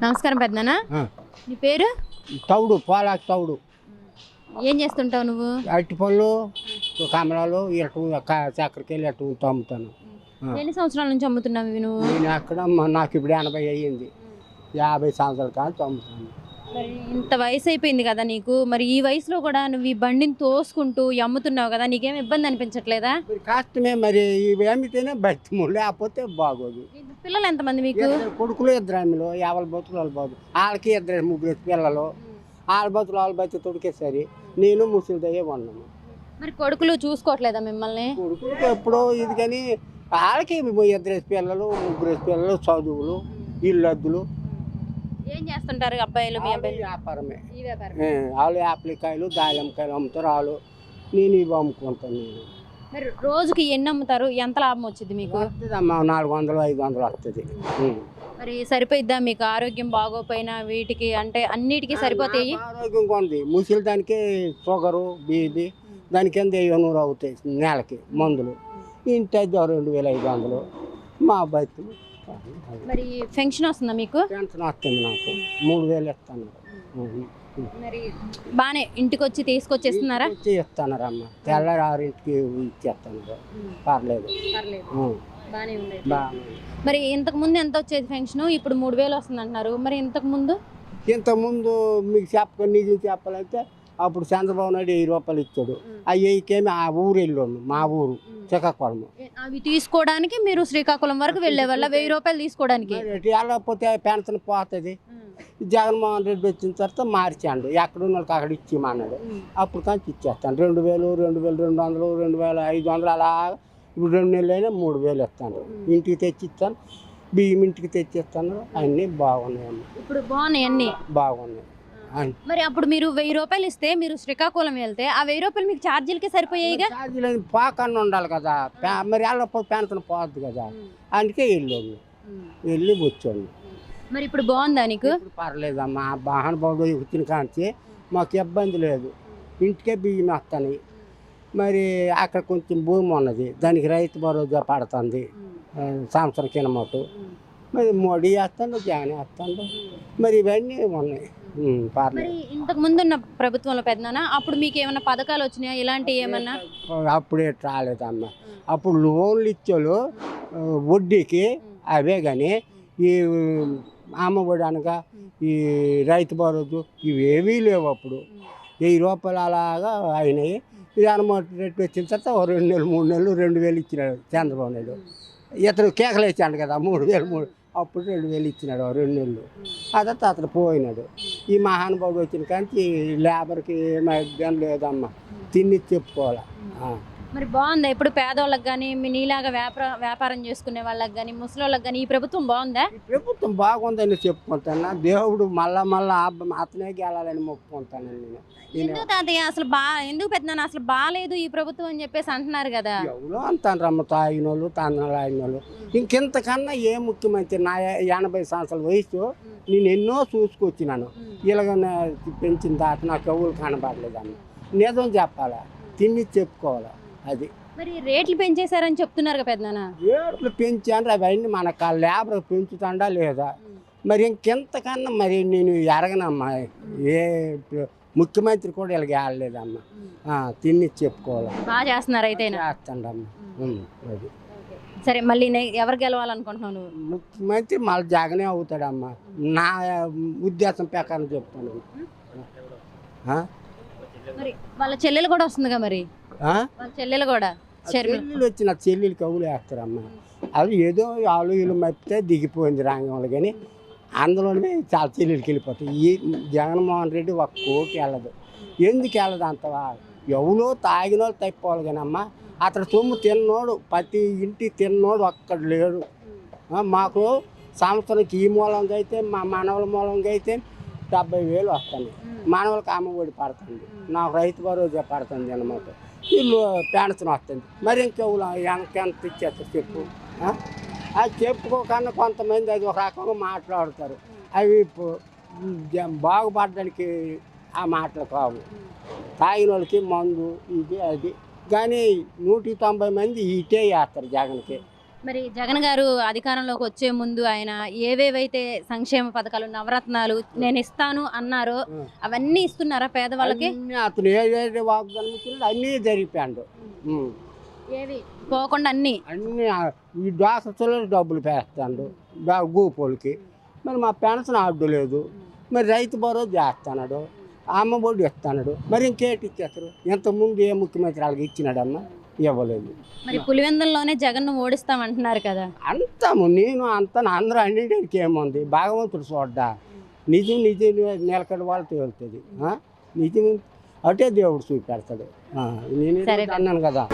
నమస్కారం పెద్దనా. ఆ, నీ పేరు? తౌడు పోలాకు తౌడు ఏం చేస్తుంటావు నువ్వు? అరటి పళ్ళు కమలాలు ఇటు చక్కెరకేళి అటు అమ్ముతాను. ఎన్ని సంవత్సరాల నుంచి అమ్ముతున్నావు ఇవి నువ్వు? నేను అక్కడ నాకు ఇప్పుడు 80 అయ్యింది. 50 సంవత్సరాల కాలం అమ్ముతాను. మరి ఇంత వయసు అయిపోయింది కదా నీకు, మరి ఈ వయసులో కూడా నువ్వు ఈ బండిని తోసుకుంటూ అమ్ముతున్నావు కదా, నీకేం ఇబ్బంది అనిపించట్లేదా? మరి కష్టమే, మరి ఇవి అమ్మితేనే బతిము, లేకపోతే బాగోదు. పిల్లలు ఎంతమంది మీకు? ఇద్దరు కొడుకులు, ఇద్దరు అమ్మలు, ఎవరి బతులు వాళ్ళ బతులు. వాళ్ళకి ఇద్దరు ముగ్గురు పిల్లలు, వాళ్ళ బతులు వాళ్ళ బతులు తొడికేసరి నేను ముసలిదయ్యే ఉన్నాను. మరి కొడుకులు చూసుకోవట్లేదా మిమ్మల్ని? కొడుకులకి ఎప్పుడో ఇది, కానీ వాళ్ళకి ఇద్దరు పిల్లలు, ముగ్గురు పిల్లలు, చదువులు, ఇల్లు అద్దులు. ఏం చేస్తుంటారు అబ్బాయిలు మీ అబ్బాయిలు? వ్యాపారమే. ఈ వ్యాపారం. వాళ్ళు యాప్లికాయలు దానిమ్మకాయలు అమ్ముతారు వాళ్ళు, నేను ఇవి అమ్ముకుంటాను. నేను మరి రోజుకి ఎన్ని అమ్ముతారు? ఎంత లాభం వచ్చింది మీకు? వస్తుందమ్మా, 400 500 వస్తుంది. మరి సరిపోయిద్దా మీకు? ఆరోగ్యం బాగోపోయినా వీటికి అంటే అన్నిటికీ సరిపోతాయి? ఆరోగ్యంగా ఉంది. ముసలి దానికి షుగరు, బీపీ దానికి ఎంత 100 అవుతాయి నెలకి మందులు. ఇంటి 2500 మా బతులు. మరి పెన్షన్ వస్తుందా మీకు? పెన్షన్ వస్తుంది, నాకు 3000 ఇస్తాను. మరి బాగానే ఇంటికి వచ్చి తీసుకొచ్చేస్తున్నారా? ఇస్తానరమ్మ, తెల్లారి 6ంటికి ఇచ్చేస్తాను. పర్లేదు. బాగానే ఉంది. బాగా. మరి ఇంతకు ముందు ఎంత వచ్చేది పెన్షన్? ఇప్పుడు 3000 వస్తుంది అంటున్నారు. మరి ఇంతకు ముందు మీకు నిజం చెప్పాలంటే అప్పుడు చంద్రబాబు నాయుడు 1000 రూపాయలు ఇచ్చాడు. ఆ 1000కేమి ఆ ఊరు వెళ్ళాము, మా ఊరు శ్రీకాకుళం. అవి తీసుకోవడానికి మీరు శ్రీకాకుళం వరకు వెళ్ళే వాళ్ళ 1000 రూపాయలు తీసుకోవడానికి? వెళ్ళకపోతే పెన్షన్ పోతుంది. జగన్మోహన్ రెడ్డి వచ్చిన తర్వాత మార్చాడు, ఎక్కడున్న వాళ్ళకి అక్కడ ఇచ్చేమన్నాడు. అప్పుడు కానీ ఇచ్చేస్తాను. 2000 2200 2500 అలా. ఇప్పుడు 2 నెలలు అయినా 3000 ఇస్తాను. ఇంటికి తెచ్చి ఇస్తాను, బియ్యం ఇంటికి తెచ్చిస్తాను. అన్నీ బాగున్నాయి. ఇప్పుడు బాగున్నాయి అన్నీ బాగున్నాయి. మరి అప్పుడు మీరు 1000 రూపాయలు ఇస్తే మీరు శ్రీకాకుళం వెళ్తే ఆ 1000 రూపాయలు మీకు ఛార్జీలకి సరిపోయాయిగా? ఛార్జీలు పోకన్నా ఉండాలి కదా, మరి వెళ్ళకపోతే పెన్షన్ పోద్ది కదా. అందుకే వెళ్ళి వచ్చాను. మరి ఇప్పుడు బాగుందా నీకు? పర్లేదమ్మా, మహానుభావుడు వచ్చిన కాంచి మాకు ఇబ్బంది లేదు. ఇంటికే బియ్యం వస్తాయి. మరి అక్కడ కొంచెం భూమి ఉన్నది, దానికి రైతు భరోసా పడుతుంది సంవత్సరం కిందమటు. మరి మోడీ వేస్తాడు, జగన్ వేస్తాడు. మరి ఇవన్నీ ఉన్నాయి. మరి ఇంతకు ముందు ఉన్న ప్రభుత్వంలో పెద్దనా అప్పుడు మీకు ఏమైనా పథకాలు వచ్చినాయా ఇలాంటివి ఏమన్నా? అప్పుడే రాలేదమ్మా. అప్పుడు లోన్లు ఇచ్చారు వడ్డీకి, అవే కానీ ఈ అమ్మఒడి అనగా ఈ రైతు భరోసా ఇవేవీ లేవు. అప్పుడు 1000 రూపాయలు అలాగా అయినాయి. జగన్మోహన్ రెడ్డి వచ్చిన తర్వాత 2 నెలలు 3 నెలలు 2000 ఇచ్చినాడు చంద్రబాబు నాయుడు. ఇతను కేకలు వేసాడు కదా 3000 అప్పుడు 2000 ఇచ్చినాడు 2 నెలలు. అదంతా అతను పోయినాడు. ఈ మహానుభావుడు వచ్చిన కానీ లేబర్కి ఏమైనా లేదమ్మా, తిని చెప్పుకోవాలి. మరి బాగుందా ఇప్పుడు పేదవాళ్ళకి కానీ నీలాగా వ్యాపారం చేసుకునే వాళ్ళకి కానీ ముసలోళ్ళకి కానీ ఈ ప్రభుత్వం బాగుందా? ఈ ప్రభుత్వం బాగుందని చెప్పుకుంటాను. దేవుడు మళ్ళా అతనే గెలాలని మొక్కుకుంటాను నేను. ఎందుకు తాతయ్య అసలు ఎందుకు పెద్దనా అసలు బాగాలేదు ఈ ప్రభుత్వం అని చెప్పేసి అంటున్నారు కదా? ఎవరో అంటాను రమ్మ, తాగిన వాళ్ళు తాగిన వాళ్ళు. ఇంకెంతకన్నా ఏ ముఖ్యమంత్రి నా 80 సంవత్సరాల వయసు నేను ఎన్నో చూసుకొచ్చినాను. ఇలాగ పెంచిన దాట నాకు ఎవరు కనబడలేదన్న. నిజం చెప్పాలా, తిని చెప్పుకోవాలా. అది మరి రేట్లు పెంచేశారని చెప్తున్నారు కదా పెద్దనా? రేట్లు పెంచాను, అవన్నీ మనకు లేబర్ పెంచుతాడా లేదా? మరి ఇంకెంతకన్నా మరి నేను ఎరగనమ్మా. ఏ ముఖ్యమంత్రి కూడా ఇలాగ వెళ్ళలేదమ్మా. తిని చెప్పుకోవాలి. బాగా చేస్తున్నారు అయితే? చేస్తాడమ్మా. అది సరే, మళ్ళీ ఎవరు గెలవాలనుకుంటున్నావు నువ్వు? ముఖ్యమంత్రి మళ్ళీ జగనే అవుతాడమ్మా, నా ఉద్దేశం ప్రకారం చెప్తాను. మరి వాళ్ళ చెల్లెలు కూడా వస్తుందిగా? మరి వాళ్ళ చెల్లెలు కూడా చెల్లెలు వచ్చిన చెల్లెలు కవులు వేస్తారమ్మా. అది ఏదో వాళ్ళు వీళ్ళు మప్పితే దిగిపోయింది రంగంలో, కానీ అందులోనే చాలా చెల్లెలకి వెళ్ళిపోతాయి. ఈ జగన్మోహన్ రెడ్డి ఒక్క కోటి వెళ్ళదు. ఎందుకు వెళ్ళదు అంతవా? ఎవరో తాగిన వాళ్ళు తప్పిపోవాలి కానీ అమ్మ, అతడు సొమ్ము తిన్నోడు ప్రతి ఇంటి తిన్నోడు ఒక్కడు లేడు. మాకు సంవత్సరానికి ఈ మూలంగా అయితే మా మనవల మూలంగా అయితే 70,000 వస్తాయి. మనవలకి అమ్మఒడి పడుతుంది, నాకు రైతు భరోసా పడుతుంది అన్నమాట. వీళ్ళు పెన్షన్ వస్తుంది. మరి ఇంకెవరు ఎంత ఇచ్చేస్తారు చెప్పు? అది చెప్పుకోకన్నా కొంతమంది అది ఒక రకంగా మాట్లాడతారు. అవి బాగుపడడానికి ఆ మాటలు కావు. తాగిన వాళ్ళకి మందు ఇది అది, కానీ 190 మంది ఇటే వేస్తారు జగన్కి. మరి జగన్ గారు అధికారంలోకి వచ్చే ముందు ఆయన ఏవేవైతే సంక్షేమ పథకాలు నవరత్నాలు నేను ఇస్తాను అన్నారో అవన్నీ ఇస్తున్నారా పేదవాళ్ళకి? అన్నీ అతను ఏదైతే వాగ్దానం ఇచ్చినాడో అన్నీ జరిపాడు. ఏవి పోకుండా అన్ని అన్నీ ఈ దోసలో డబ్బులు పేస్తాడు గూపోలకి. మరి మా పెన్షన్ అడ్డు లేదు, మరి రైతు భరోసా చేస్తున్నాడు, అమ్మ ఒడి ఇస్తున్నాడు, మరి ఇంకేటి ఇచ్చేస్తారు? ఇంతకుముందు ఏ ముఖ్యమంత్రి వాళ్ళకి ఇచ్చినాడమ్మా? ఇవ్వలేదు. మరి పులివెందుల్లోనే జగన్ ఓడిస్తామంటున్నారు కదా. అంతాము నేను అంతాను, అందరూ అన్నింటికి ఏముంది, భగవంతుడు చూడ్డా. నిజం నిలకడ వాళ్ళు తేలుతుంది. నిజం అటే దేవుడు చూపెడతాడు. నేను అన్నాను కదా.